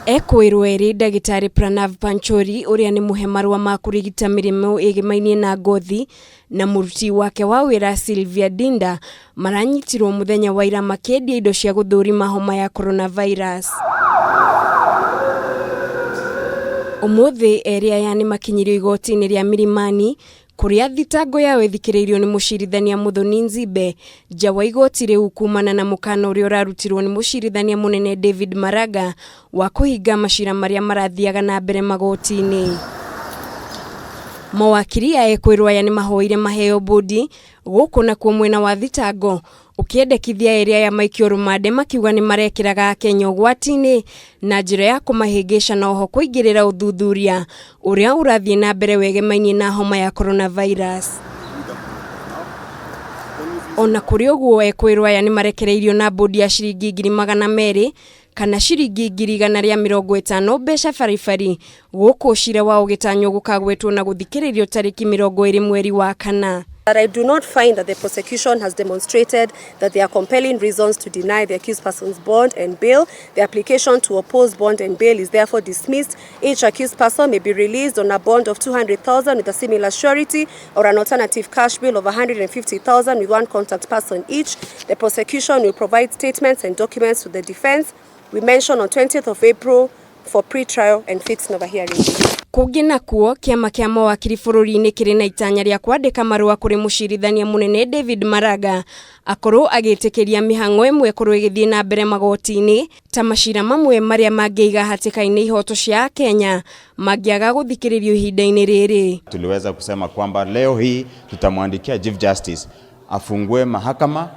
Ekuirwo eri ndagitari Pranav Panchori uria ni muhemarwa ma kurigita mirimo igimainie na ngothi na muruti wake wa wira Sylvia Dinda maranyitirwo muthenya wa ira makendia indo cia guthurima homa ya coronavirus. Umuthi eri aya ni makinyirio igoti-ini ria Milimani kuria thitango ya wethikiririo ni mucirithania Muthoni Nzibe nja wa igoti riu kumana na mukana uria urarutirwo ni mucirithania munene David Maraga wa kuhinga macira maria marathiaga na mbere magoti-ini. Mawakiri ya ekuirwo aya ni mahoire maheo bodi guku na kuo mwena wa thitango ukiendekithia area ya maikio rumande makiuga ni marekiraga Kenya ugwati-ini na njira ya kumahingisha na oho kuingirira uthuthuria uria urathie na mbere wegemainie na homa ya coronavirus. Ona kuri uguo ekuirwo aya ni marekereirio na bodi ya ciringi 200,000 kana ciringi 150 mbeca baribari guku cira wa ugitanyo gukagwetwo na guthikiririo tariki 20 mweri wa kana. That I do not find that the prosecution has demonstrated that there are compelling reasons to deny the accused person's bond and bail. The application to oppose bond and bail is therefore dismissed. Each accused person may be released on a bond of 200,000 with a similar surety or an alternative cash bail of 150,000 with one contact person each. The prosecution will provide statements and documents to the defense. We mentioned on 20th of April for pre-trial and fixing of a hearing. Kugi nakuo kiama kia mawakiri bururi-ini kiri na itanya ria kwandika marua kuri mucirithania munene David Maraga akorwo agitikiria mihango imwe korwo igithie na mbere magoti-ini ta macira mamwe maria mangiiga hatika-ini ihoto cia Kenya mangiaga guthikiririo ihinda-ini riri. Tuliweza kusema kwamba leo hii tutamwandikia Chief Justice afungue mahakama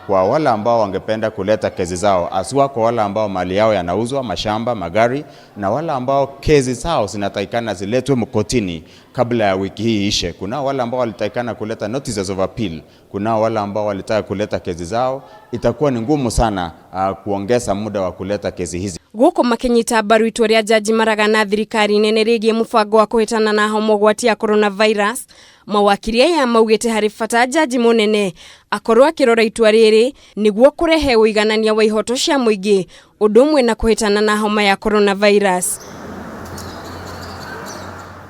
kwa wale ambao wangependa kuleta kesi zao, aswa kwa wale ambao mali yao yanauzwa, mashamba, magari, na wale ambao kesi zao zinatakikana ziletwe mkotini kabla ya wiki hii ishe. Kuna wale ambao walitakikana kuleta notices of appeal, kuna wale ambao walitaka kuleta kesi zao. Itakuwa ni ngumu sana kuongeza muda wa kuleta kesi hizi. Guko makinyita mbaru itua ria Jaji Maraga na thirikari nene rigie mubango wa kuhitana na homa gwati ya coronavirus. Mawakiri aya maugite hari bata Jaji munene akorwo akirora itua riri niguo kurehe uiganania wa ihoto cia muingi undu umwe na kuhitana na homa ya coronavirus.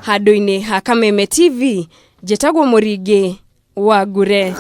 Handu-ini ha Kameme TV jetagwo Muringi wa Ngure.